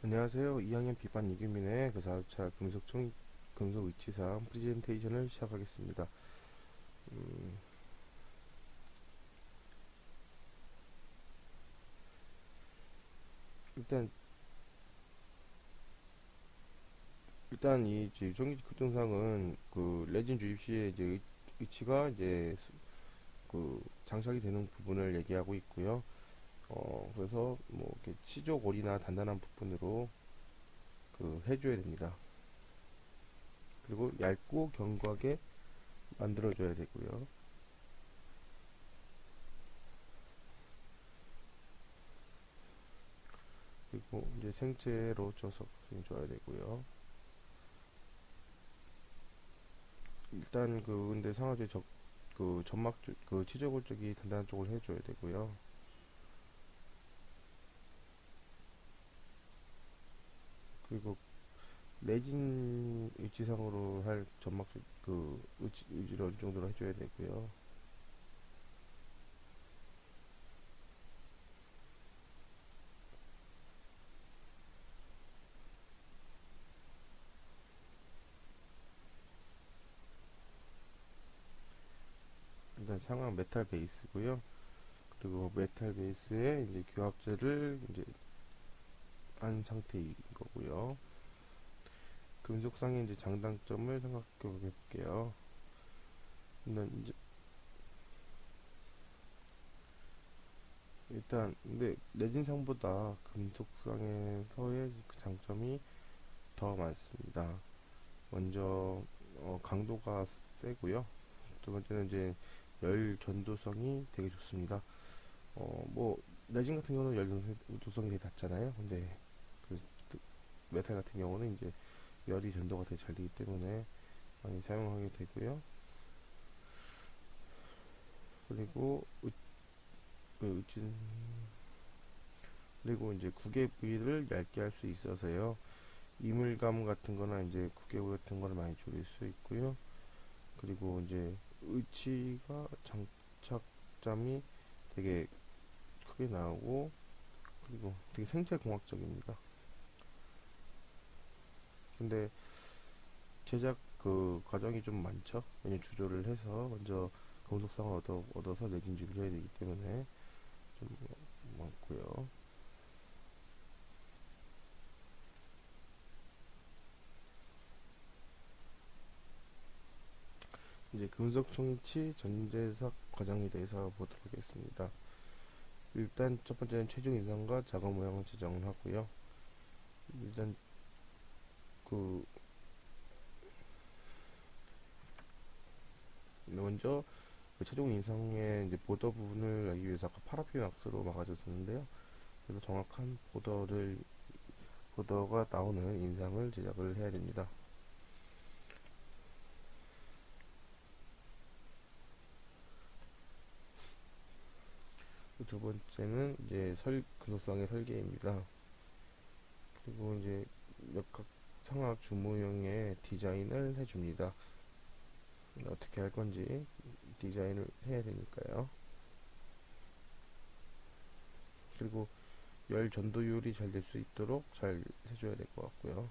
안녕하세요. 2학년 비반 이규민의 그 4차 금속 위치상 프레젠테이션을 시작하겠습니다. 음, 일단 이 이제 전기 급등상은 그 레진 주입 시에 이제 위치가 이제 그 장착이 되는 부분을 얘기하고 있고요. 그래서 뭐 이렇게 치조골이나 단단한 부분으로 그 해줘야 됩니다. 그리고 얇고 견고하게 만들어줘야 되고요. 그리고 이제 생체로 쳐서 줘야 되고요. 일단 그 근데 상하제 그 점막 그 치저골 쪽이 단단한 쪽을 해줘야 되고요. 그리고 레진 위치상으로 할 점막 그 위치를 어느 정도로 해줘야 되고요. 일단 상황 메탈 베이스고요. 그리고 메탈 베이스에 이제 교합제를 이제 한 상태인 거고요. 금속상의 이제 장단점을 생각해 볼게요. 이제 일단 근데 레진상보다 금속상에서의 그 장점이 더 많습니다. 먼저 강도가 세고요. 두 번째는 이제 열 전도성이 되게 좋습니다. 뭐 레진 같은 경우는 열 전도성이 되게 낮잖아요. 근데 그 메탈 같은 경우는 이제 열이 전도가 되게 잘 되기 때문에 많이 사용하게 되고요. 그리고 진 그리고 이제 구개 부위를 얇게 할 수 있어서요. 이물감 같은 거나 이제 구개 부위 같은 거를 많이 줄일 수 있고요. 그리고 이제 위치가 장착점이 되게 크게 나오고 그리고 되게 생체공학적입니다. 근데 제작 그 과정이 좀 많죠. 왜냐면 주조를 해서 먼저 검속상을 얻어서 내진 준비를 해야 되기 때문에 좀 많고요. 이제 금속 총이치 전제삭 과정에 대해서 보도록 하겠습니다. 일단 첫 번째는 최종 인상과 작업 모양을 지정을 하고요. 일단 그 먼저 그 최종 인상의 이제 보더 부분을 하기 위해서 아까 파라핀 왁스로 막아줬었는데요. 그래서 정확한 보더가 나오는 인상을 제작을 해야 됩니다. 두 번째는 이제 근속상의 설계입니다. 그리고 이제 역학 상학 주무형의 디자인을 해줍니다. 어떻게 할 건지 디자인을 해야 되니까요. 그리고 열 전도율이 잘 될 수 있도록 잘 해줘야 될 것 같고요.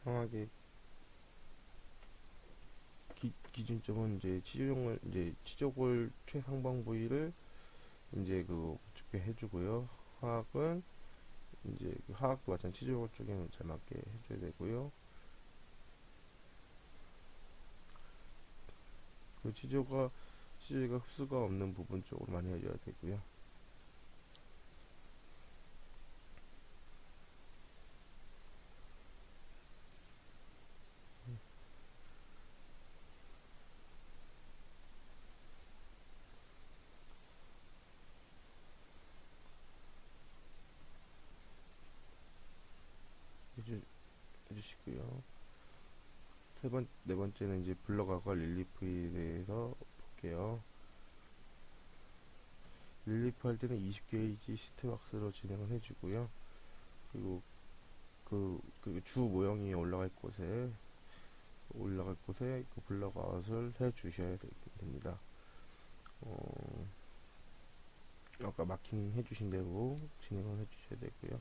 상하의 기준점은 이제 치조골 최상방 부위를 이제 그 좋게 해주고요. 화학은 이제 그 화학도 마찬가지 치조골 쪽에는 잘 맞게 해줘야 되고요. 그 치조가 흡수가 없는 부분 쪽으로 많이 해줘야 되고요. 해주, 해주시고요. 네 번째는 이제 블럭아과 릴리프에 대해서 볼게요. 릴리프 할 때는 20게이지 시트 왁스로 진행을 해주고요. 그리고 그 주 모형이 올라갈 곳에 그 블럭아웃을 해 주셔야 됩니다. 아까 마킹 해주신 대로 진행을 해 주셔야 되고요.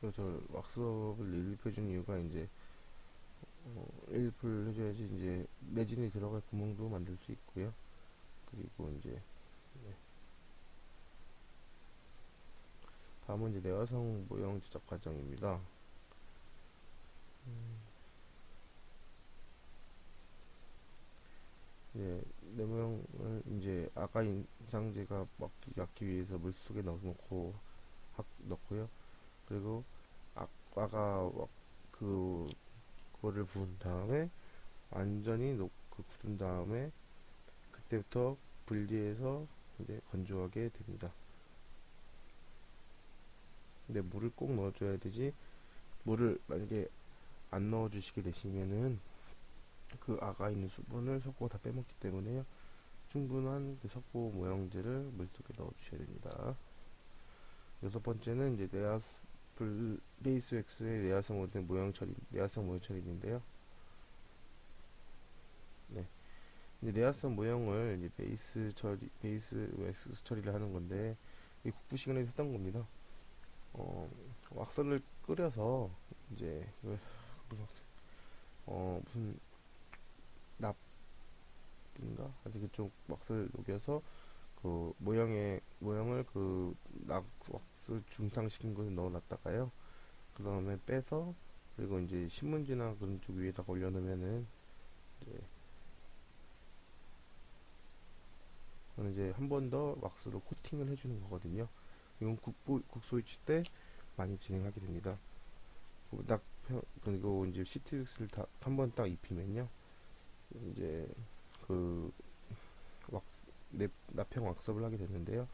그래서 저 왁스업을 릴리프 해준 이유가 이제 릴리프를 해줘야지 이제 레진이 들어갈 구멍도 만들 수 있고요. 그리고 이제 다음은 이제 내화성 모형 제작 과정입니다. 이제 내 모형을 이제 아가 인상제가 막기 위해서 물속에 넣고요. 그리고 아가 그거를 부은 다음에 완전히 굳은 다음에 그때부터 분리해서 이제 건조하게 됩니다. 근데 물을 꼭 넣어줘야 되지, 물을 만약에 안 넣어주시게 되시면은 그 아가 있는 수분을 석고가 다 빼먹기 때문에요. 충분한 그 석고 모형제를 물속에 넣어주셔야 됩니다. 여섯 번째는 이제 베이스 왁스의 내화성 모형 처리인데요. 네. 이제 내화성 모형을 이제 베이스 왁스 처리를 하는 건데, 이 국부 시간에 했던 겁니다. 왁스를 끓여서 이제 무슨 납인가? 아직 그쪽 왁스를 녹여서 그 모형을 그 왁스 중탕시킨 곳에 넣어놨다가요. 그 다음에 빼서 그리고 이제 신문지나 그런 쪽 위에다가 올려놓으면은 이제 한 번 더 왁스로 코팅을 해주는 거거든요. 이건 국소이치 때 많이 진행하게 됩니다. 그리고 이제 시트릭스를 한 번 딱 입히면요, 이제 그 납형 왁스업을 하게 됐는데요.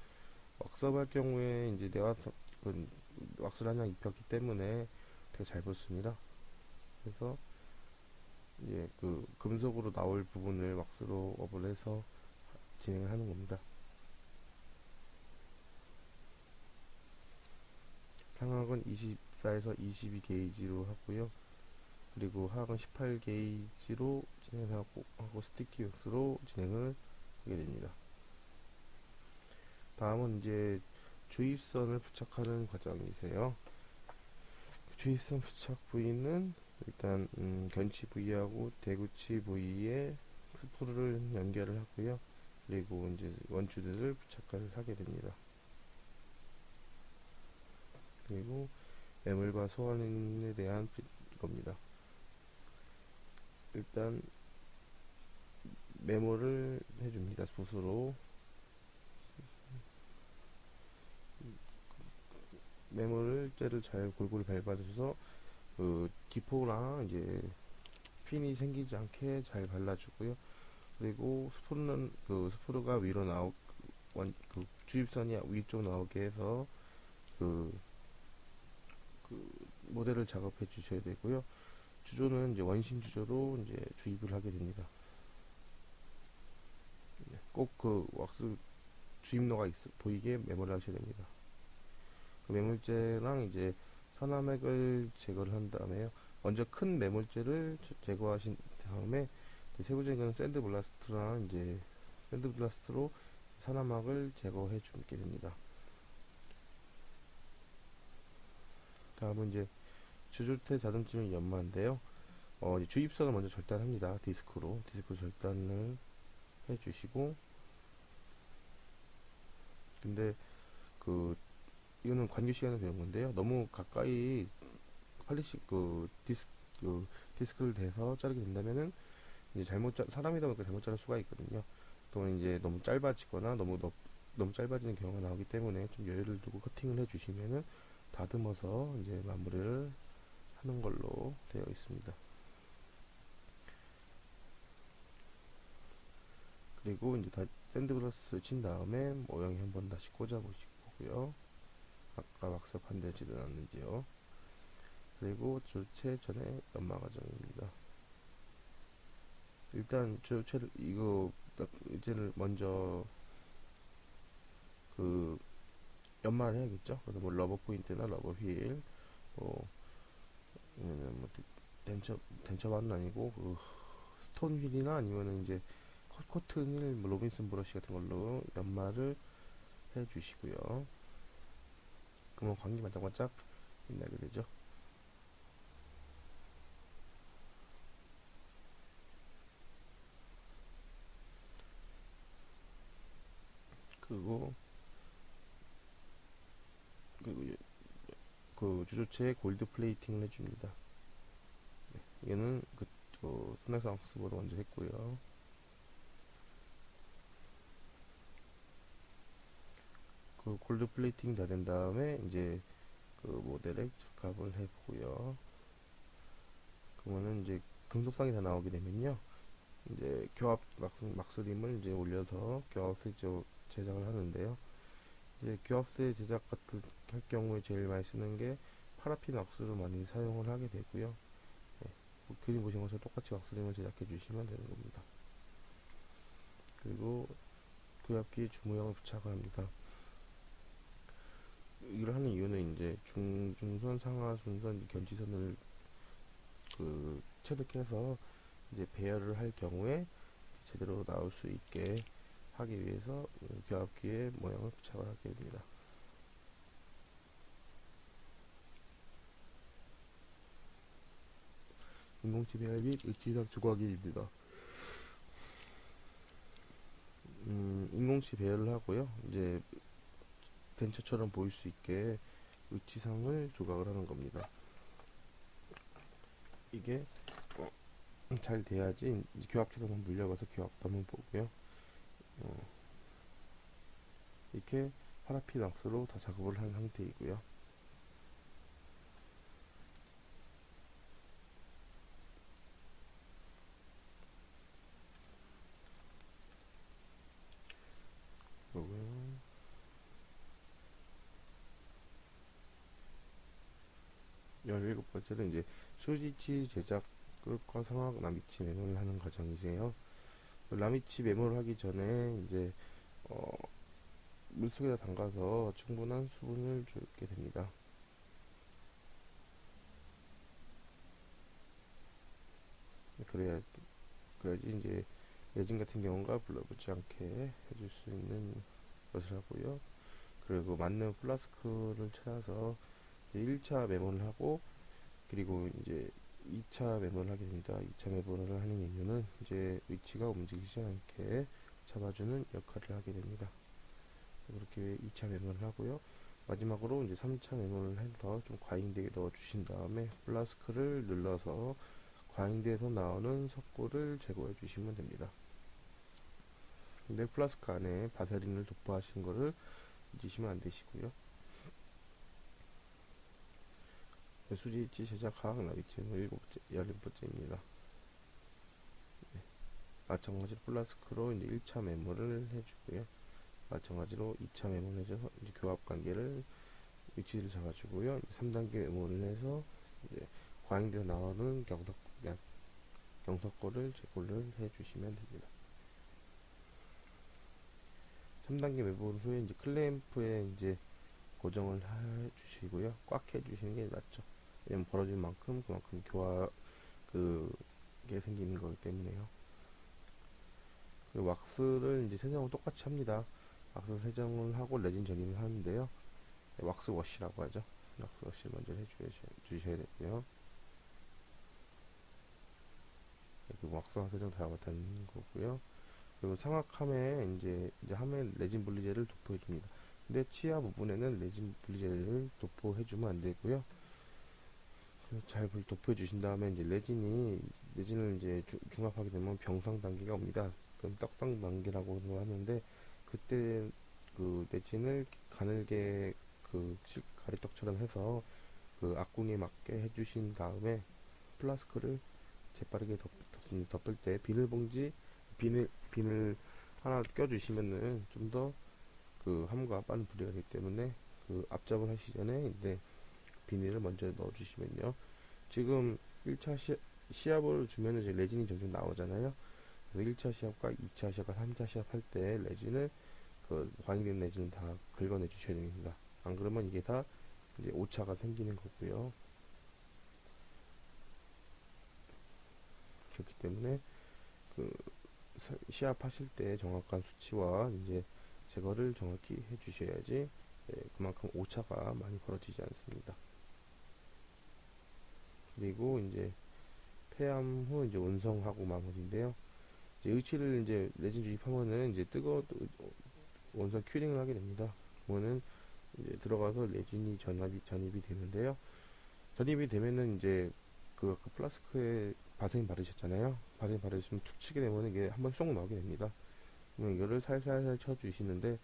왁스업 할 경우에 이제 왁스를 한 장 입혔기 때문에 되게 잘 붙습니다. 그래서 이제 그 금속으로 나올 부분을 왁스로 업을 해서 진행을 하는 겁니다. 상악은 24에서 22 게이지로 하고요. 그리고 하악은 18 게이지로 진행하고 스티키 왁스로 진행을 하게 됩니다. 다음은 이제 주입선을 부착하는 과정이세요. 주입선 부착 부위는 일단 견치 부위하고 대구치 부위에 스프를 연결을 하고요. 그리고 이제 원주들을 부착을 하게 됩니다. 그리고 매물과 소환에 대한 겁니다. 일단 메모를 해줍니다. 붓으로 째를 잘 골고루 밟아줘서 그 기포랑 이제 핀이 생기지 않게 잘 발라주고요. 그리고 스프루가 위로 그 주입선이 위쪽 나오게 해서 그 모델을 작업해 주셔야 되고요. 주조는 이제 원심 주조로 이제 주입을 하게 됩니다. 꼭 그 왁스 주입로가 보이게 매몰을 하셔야 됩니다. 그 매몰제랑 이제 산화맥을 제거를 한 다음에요. 먼저 큰 매몰제를 제거하신 다음에 세부적인 샌드블라스트로 산화막을 제거해 주게 됩니다. 다음은 이제 주조태 다듬증 연마인데요. 이제 주입선을 먼저 절단합니다. 디스크 절단을 해주시고, 근데 이거는 관계 시간에 배운 건데요. 너무 가까이 디스크를 대서 자르게 된다면은 이제 사람이다 보니까 잘못 자를 수가 있거든요. 또는 이제 너무 짧아지거나 너무 짧아지는 경우가 나오기 때문에 좀 여유를 두고 커팅을 해주시면은 다듬어서 이제 마무리를 하는 걸로 되어 있습니다. 그리고 이제 다 샌드블러스 친 다음에 모형에 한번 다시 꽂아 보시고요. 아까 왁스 반대지도 않는지요. 그리고 주체 전에 연마 과정입니다. 일단 주체를 이거 이제는 먼저 그 연마를 해야겠죠. 그래서 뭐 러버 포인트나 러버 휠, 뭐 아니면 뭐 덴처반은 아니고 그 스톤 휠이나 아니면은 이제 코튼 휠, 뭐 로빈슨 브러쉬 같은 걸로 연마를 해주시고요. 그러면 광이 반짝반짝 빛나게 되죠. 그리고 그, 그 주조체에 골드 플레이팅을 해줍니다. 얘는 소넥스 왁스보다 먼저 했고요. 그 골드 플레이팅 다 된 다음에 이제 그 모델에 적합을 해보고요. 그러면은 이제 금속상이 다 나오게 되면요. 이제 교합 막스림을 이제 올려서 교합세 제작을 하는데요. 이제 교합세 제작 같은 할 경우에 제일 많이 쓰는 게 파라핀 왁스를 많이 사용을 하게 되고요. 네, 뭐 그림 보신 것처럼 똑같이 왁스림을 제작해 주시면 되는 겁니다. 그리고 교합기에 주모형을 부착을 합니다. 이걸 하는 이유는 이제 중선, 상하순선, 견지선을 그 체득해서 이제 배열을 할 경우에 제대로 나올 수 있게 하기 위해서 교합기에 모양을 부착을 하게 됩니다. 인공치 배열 및 의치상 조각일입니다. 인공치 배열을 하고요. 이제 벤처처럼 보일 수 있게 의치상을 조각을 하는 겁니다. 이게 잘 돼야지 이제 교합체도 한번 물려봐서 교합도 한번 보고요. 이렇게 파라핀 왁스로 다 작업을 한 상태이고요. 그러고요. 17번째는 이제 수지치 제작 끝과 성악 라미치 메모를 하는 과정이세요. 라미치 메모를 하기 전에 이제 어, 물속에다 담가서 충분한 수분을 주게 됩니다. 그래야 그래야지 이제 레진 같은 경우가 불러붙지 않게 해줄 수 있는 것을 하고요. 그리고 맞는 플라스크를 찾아서 1차 메모를 하고 그리고 이제 2차 메모를 하게 됩니다. 2차 메모를 하는 이유는 이제 위치가 움직이지 않게 잡아주는 역할을 하게 됩니다. 그렇게 2차 메모를 하고요. 마지막으로 이제 3차 메모를 해서 좀 과잉되게 넣어 주신 다음에 플라스크를 눌러서 과잉돼서 나오는 석고를 제거해 주시면 됩니다. 근데 플라스크 안에 바세린을 도포하신 거를 잊으시면 안 되시고요. 수지치 제작학 나비치는 17번째입니다. 마찬가지로 플라스크로 이제 1차 메모를 해주고요. 마찬가지로 2차 메모를 해줘서 이제 교합 관계를 위치를 잡아주고요. 3단계 메모를 해서 이제 과잉돼서 나오는 경석고를 제거를 해주시면 됩니다. 3단계 메모 후에 이제 클램프에 이제 고정을 해주시고요. 꽉 해주시는 게 낫죠. 왜냐면 벌어질 만큼 그만큼 그게 생기는 거기 때문에요. 그리고 왁스를 이제 세정을 똑같이 합니다. 왁스 세정을 하고 레진 전입을 하는데요. 왁스 워시라고 하죠. 왁스 워시를 먼저 해주셔야 되고요. 그 왁스와 세정 다 못하는 거고요. 그리고 상악함에 이제 함에 레진 분리제를 도포해줍니다. 근데 치아 부분에는 레진 분리제를 도포해주면 안 되고요. 잘 도포해 주신 다음에 이제 레진을 이제 중합하게 되면 병상 단계가 옵니다. 그럼 떡상 단계라고 하는데 그때 그 레진을 가늘게 그 가래떡처럼 것처럼 해서 그 악궁에 맞게 해주신 다음에 플라스크를 재빠르게 덮을 때 비늘 하나 껴주시면은 좀 더 그 함과 빠른 분리가 되기 때문에 그 앞접을 하시기 전에 이제 비닐을 먼저 넣어주시면요. 지금 1차 시합을 주면은 이제 레진이 점점 나오잖아요. 그래서 1차 시합과 2차 시합과 3차 시합 할 때 레진을 그 과잉된 레진을 다 긁어내 주셔야 됩니다. 안 그러면 이게 다 이제 오차가 생기는 거고요. 그렇기 때문에 그 시합하실 때 정확한 수치와 이제 제거를 정확히 해주셔야지 그만큼 오차가 많이 벌어지지 않습니다. 그리고 이제 폐암 후 이제 온성하고 마무리인데요. 이제 의치를 이제 레진 주입하면은 이제 원성 큐링을 하게 됩니다. 그러면은 이제 들어가서 레진이 전입이 되는데요. 전입이 되면은 이제 그 플라스크에 바세린 바르셨잖아요. 바세린 바르시면 툭 치게 되면 이게 한번 쏙 나오게 됩니다. 그러면 이거를 살살살 쳐주시는데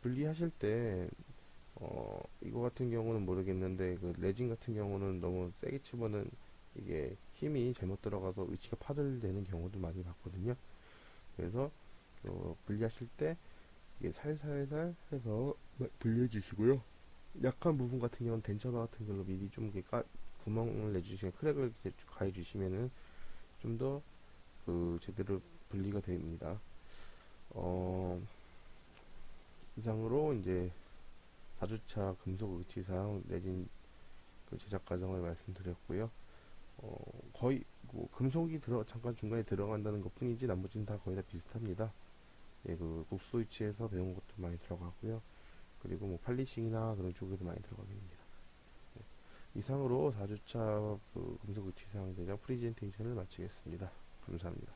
분리하실 때 이거 같은 경우는 모르겠는데 그 레진 같은 경우는 너무 세게 치면은 이게 힘이 잘못 들어가서 위치가 파열되는 경우도 많이 봤거든요. 그래서 분리하실 때 이게 살살살 해서 분리해 주시고요. 약한 부분 같은 경우는 덴처바 같은 걸로 미리 좀 이렇게 구멍을 내주시면 크랙을 이렇게 가해 주시면은 좀 더 그 제대로 분리가 됩니다. 어, 이상으로 이제 4주차 금속 의치상 내진 그 제작 과정을 말씀드렸고요. 거의 뭐 금속이 잠깐 중간에 들어간다는 것 뿐이지 나머지는 다 거의 다 비슷합니다. 예, 그 국소 위치에서 배운 것도 많이 들어가고요. 그리고 뭐 팔리싱이나 그런 쪽에도 많이 들어가게 됩니다. 이상으로 4주차 그 금속 의치상 제작 프리젠테이션을 마치겠습니다. 감사합니다.